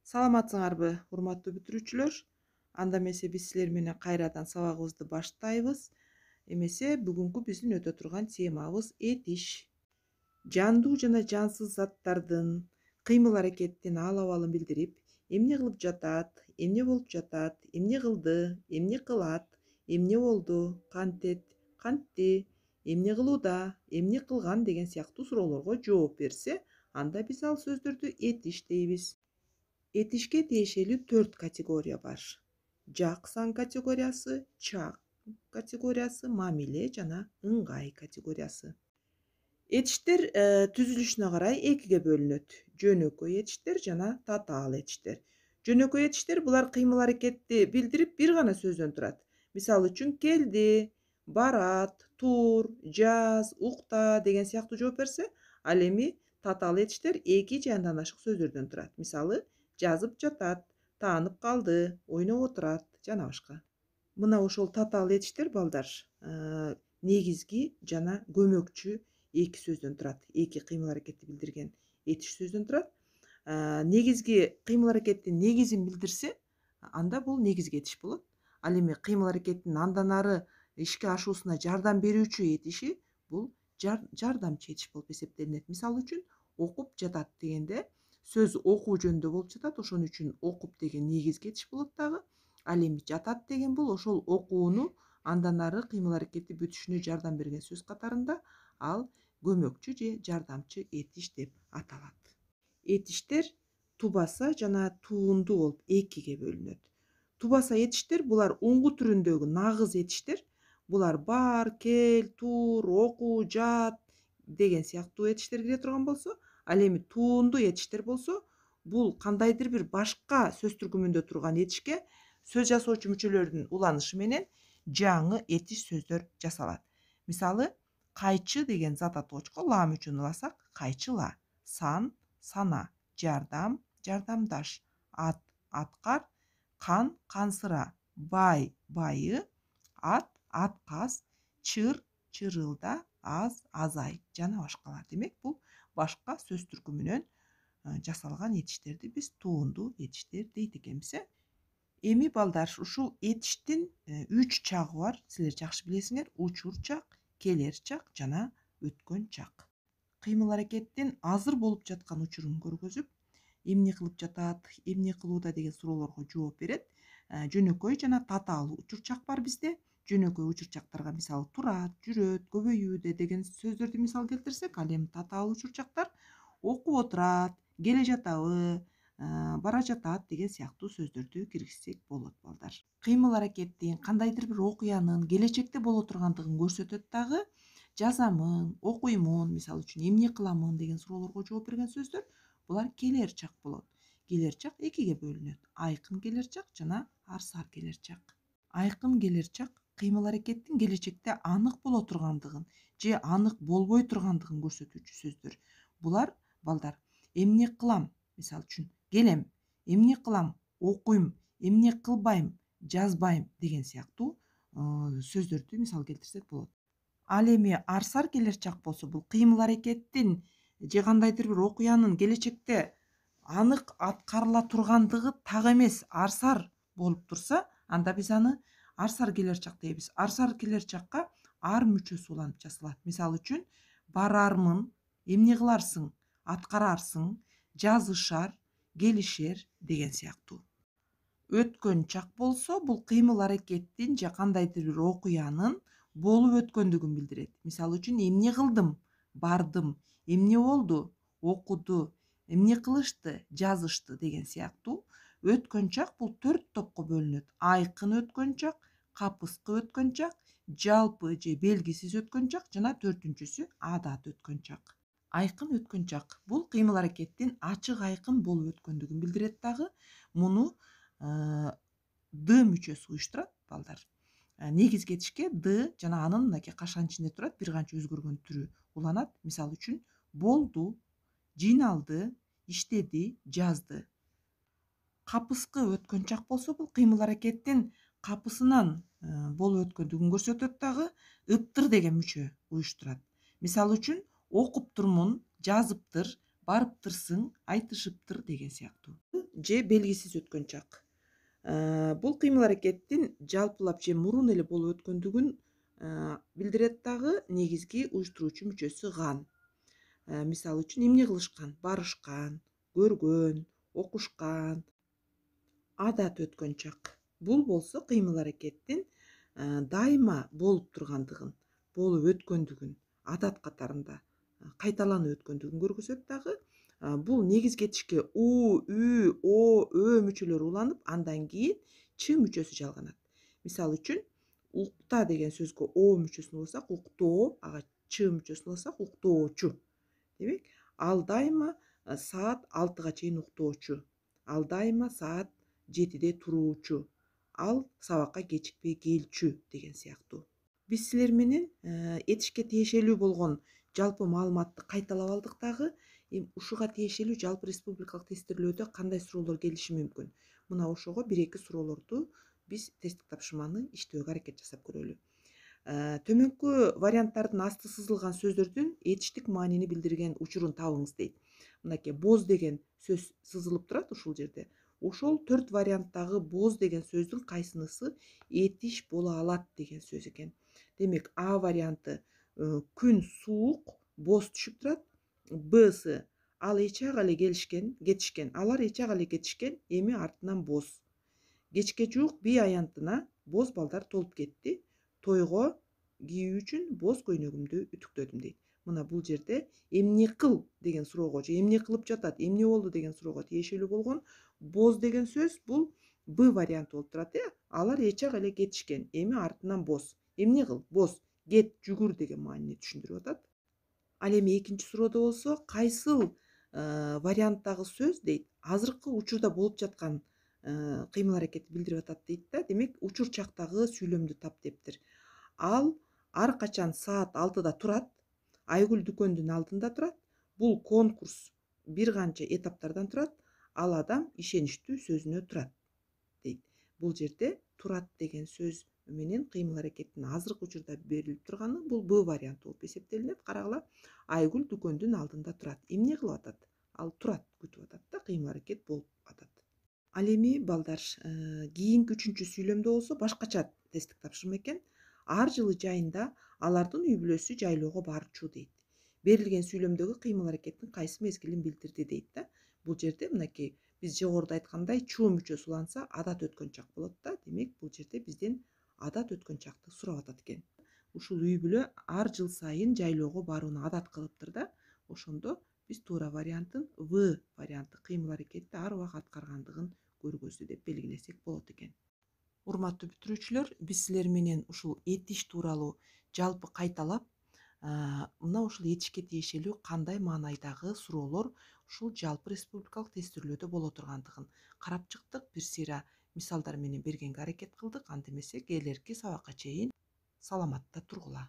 Саламатсыңарбы, урматтуу бүтүрүүчүлөр? Анда эмесе биз силер менен кайрадан сабагыбызды баштайбыз. Эмесе бүгүнкү биздин өтө турган темабыз этиш. Жандуу жана жансыз заттардын кыймыл-аракеттин ал-абалын билдирип, эмне кылып жатат, эмне болуп жатат, эмне кылды, эмне кылат, эмне болду, кантет, кантти, эмне кылууда, эмне кылган деген сыяктуу суроолорго жооп берсе, анда биз ал сөздөрдү этиш дейбиз. Этишке тиешелүү 4 категория бар. Жак сан категориясы, чак категориясы, мамиле жана ыңгай категориясы. Этиштер түзүлүшүнө карай экиге бөлүнөт. Жөнөкөй этиштер жана татаал этиштер. Жөнөкөй этиштер булар кыймыл-аракетти билдирип бир гана сөздөн турат. Мисалы үчүн келди, барат, тур, жаз, укта деген сыяктуу жооп берсе, ал эми татаал этиштер эки же андан ашык сөздөрдөн турат. Мисалы, жазып жатат, таанып калды, ойноп отурат жана башка. Мына ошол татаал этиштер балдар негизги жана көмөкчү эки сөздөн турат. Эки кыймыл-аракетти билдирген этиш сөздөн турат. Негизги кыймыл-аракеттин негизин билдирсе, анда бул негизги этиш болот. Ал эми кыймыл-аракеттин андан ары ишке ашуусуна жардам берүүчү этиши бул жардамчы этиш болуп эсептелинет. Мисалы үчүн, окуп жатат дегенде сөз окуу жөнүндө болуп жатат, ошон үчүн окуп деген негизги этиш болот дагы. Ал эми жатат деген бул ошол окууну андан ары кыймыл-аракетти бүтүшүнө жардам берген сөз катарында ал көмөкчү же жардамчы этиш деп аталат. Этиштер тубаса жана туунду болуп экиге бөлүнөт. Тубаса этиштер булар уңгу түрүндөгү нагыз этиштер. Булар бар, кел, тур, оку, жат деген сыяктуу этиштер кире турган болсо, ал эми туунду этиштер болсо, бул кандайдыр бир башка сөз түркүмүндө турган этишке сөз жасоочу мүчөлөрдүн уланышы менен жаңы этиш сөздөр жасалат. Мисалы, кайчы деген зат атоочко ла мүчөнү ыласак, кайчыла, сан, сана, жардам, жардамдаш, ат, аткар, кан, кансыра, бай, байы, ат, аткас, чыр, чырылда, аз, азай жана башкалар. Демек, бул башка сөз түркүмүнөн жасалган этиштерди биз туунду этиштер дейт экенбиз. Эми балдар, ушул этиштин 3 чагы бар. Силер жакшы билесиңер. Учур чак, келер чак жана өткөн чак. Кыймыл-аракеттин азыр болуп жаткан учурун көргөзүп, эмне кылып жатат, эмне кылууда деген суроолорго жооп берет. Жөнөкөй жана татаал учур чак бар бизде. Жөнөкөй учур чактарга мисалы турат, жүрөт, көбөйүүдө деген сөздөрдү мисал келтирсек, ал эми татаал учур чактар окуп отурат, келе жатабы, бара жатат деген сыяктуу сөздөрдү киргизсек болот балдар. Кыймыл-аракеттин кандайдыр бир окуянын келечекте боло тургандыгын көрсөтөт дагы. Жазамын, окуймун, мисалы үчүн эмне кыламын деген суроолорго жооп берген сөздөр булар келер чак болот. Келер чак экиге бөлүнөт. Айкын келер чак жана арсар келер чак. Айкын келер чак кыймыл-аракеттин келечекте анык боло тургандыгын же анык болбой тургандыгын көрсөтүүчү сөздөр. Булар балдар эмне кылам, мисалы үчүн келем, эмне кылам, окуйм, эмне кылбайм, жазбайм деген сыяктуу сөздөрдү мисал келтирсек болот. Ал эми арсар келер чак болсо, бул кыймыл-аракеттин же кандайдыр бир окуянын келечекте анык аткарыла тургандыгы так эмес, арсар болуп турса, анда биз аны арсар келер чак дейбиз. Арсар келер чакка ар мүчөсү уланып жасалат. Мисалы үчүн, барармын, эмне кыларсың, аткарарсың, жазышар, келишер деген сыяктуу. Өткөн чак болсо, бул кыймыл-аракеттин же кандайдыр бир окуянын болуп өткөндүгүн билдирет. Мисалы үчүн, эмне кылдым, бардым, эмне болду, окуду, эмне кылышты, жазышты деген сыяктуу. Өткөн чак бул 4 топко бөлүнөт. Айкын өткөн чак, капыскы өткөн чак, жалпы же белгисиз өткөн чак жана 4-сү адат өткөн чак. Айкын өткөн чак бул кыймыл-аракеттин ачык айкын болуп өткөндүгүн билдирет дагы. Муну д мүчөсү уюштурат балдар. Негизги этишке д жана анын мынакей кашан ичинде турат бир канча өзгөргөн түрү уланат. Мисалы үчүн, болду, жыйналды, иштеди, жазды. Капыскы өткөн чак болсо, бул кыймыл-аракеттин капысынан болуп өткөндүгүн көрсөтөт дагы. Ыптыр деген мүчө уюштурат. Мисалы үчүн, окуптурмун, жазыптыр, барыптырсың, айтышыптыр деген сыяктуу. же белгисиз өткөн чак. Бул кыймыл аракеттин жалпылап же мурун эле болуп өткөндүгүн билдирет дагы негизги уюштуруучу мүчөсү кан. Мисалы үчүн эмне кылышкан? Барышкан, көргөн, окушкан, адат өткөн чак. Бул болсо кыймыл аракеттин дайыма болуп тургандыгын, болуп өткөндүгүн, адат катарында кайталанып өткөндүгүн көргөзөт дагы. Бул негизги этишке у, ү, о, ö мүчөлөрү уланып, андан кийин ч мүчөсү жалганат. Мисалы үчүн укта деген сөзгө о мүчөсүн уласак уктоо, ага ч мүчөсүн уласак уктоочу. Демек, ал дайыма саат 6-га чейин уктоочу. Ал дайыма саат 7-де туруучу. Ал сабакка кечикпей келчү деген сыяктуу. Биз силер менен этишке тиешелүү болгон жалпы маалыматты кайталап алдык дагы. Ушуга тиешелүү жалпы республикалык тестирлөөдө кандай суроолор келиши мүмкүн? Мына ошого 1-2 суроолорду биз тесттик тапшырманы иштөөгө аракет жасап көрөлү. Төмөнкү варианттардын асты сызылган сөздөрдүн этиштик маанини билдирген учурун табыңыз дейт. Мынакей боз деген сөз сызылып турат ушул жерде. Ошол 4 варианттагы боз деген сөздүн кайсынысы этиш боло алат деген сөз экен. Демек, А варианты күн суук, боз түшүп турат. Б'сы ал эч ак эле кетишкен. Алар эч ак эле кетишкен, эми артынан боз. Кечке жуук би аянтына боз балдар толуп кетти. Тойго кийүү үчүн боз көйнөгүмдү үтүктөдүм дейт. Мына бул жерде эмне кыл деген суроого же эмне кылып жатат, эмне болду деген суроого тиешелүү болгон боз деген сөз бул Б варианты болуп турат. Алар эч ак эле кетишкен, эми артынан боз. Эмне кыл? Боз. Кет, жүгүр деген маанини түшүндүрүп атат. Ал эми экинчи суроодо болсо, кайсыл варианттагы сөз дейт, азыркы учурда болуп жаткан кыймыл аракетти билдирип атат дейт да. Демек, учур чактагы сүйлөмдү тап дептир. Ал ар качан саат 6-да турат, Айгүл дүкөндүн алдында турат. Бул конкурс бир канча этаптардан турат. Ал адам ишеничтүү сөзүнө турат дейт. Бул жерде турат деген сөз менен кыймыл аракеттин азыркы учурда берилип турганы бул Б варианты болуп эсептелинет. Карагыла, Айгүл дүкөндүн алдында турат. Эмне кылып атат? Ал турат, күтүп атат да, кыймыл аракет болуп атат. Ал эми балдар, кийинки 3-чү сүйлөмдө болсо башкача тесттик тапшырма экен. Ар жылы жайында алардын үй бүлөсү жайлоого барчу дейт. Берилген сүйлөмдөгү кыймыл аракеттин кайсы мезгилин билдирди дейт да. Бул жерде мынакей биз жогоруда айткандай чу мүчөсү уланса адат өткөн чак болот да. Демек, бул жерде бизден адат өткөн чакты сурап атат экен. Ушул үй бүлө ар жыл сайын жайлоого барууну адат кылыптыр да. Ошондо биз туура вариантын В варианты кыймыл аракетти ар убак аткаргандыгын көргөздү деп белгилесек болот экен. Урматтуу бүтүрүүчүлөр, биз силер менен ушул этиш тууралуу жалпы кайталап, мына ушул этишке тиешелүү кандай маанайдагы суроолор ушул жалпы республикалык тестирлөөдө боло тургандыгын карап чыктык, бир сыйра мисалдар менен бергенге аракет кылдык. Анда эмесе келерки сабакка чейин саламатта тургула.